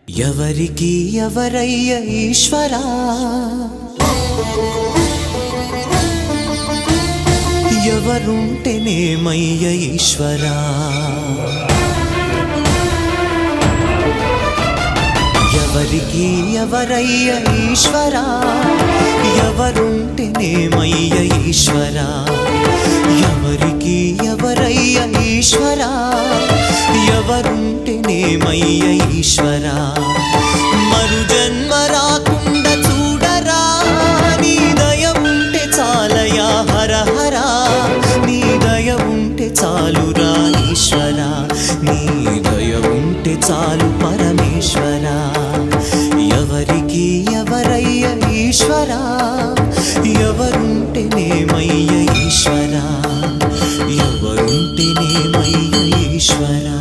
ఎవరికి ఎవరయ్య ఈశ్వరా, ఎవరుంటేనేమయ్య ఈశ్వరా, ఎవరికి ఎవరయ్య ఈశ్వరా, ఎవరుంటేనేమయ్య ఈశ్వరా, ఎవరికి ఎవరయ్య ఈశ్వరా, ఎవరుంటేనేమయ్య ఈశ్వరా. మరు జన్మ రాకుండా చూడరా, నీ దయ ఉంటే చాలయా హర హర, నీ దయ ఉంటే చాలురా ఈశ్వరా, నీ దయ ఉంటే చాలు పరమేశ్వరా. ఎవరికి ఎవరయ్య ఈశ్వరా, ఎవరుంటేనేమయ్య ఈశ్వరా, ఎవరుంటేనేమయ్య ఈశ్వరా.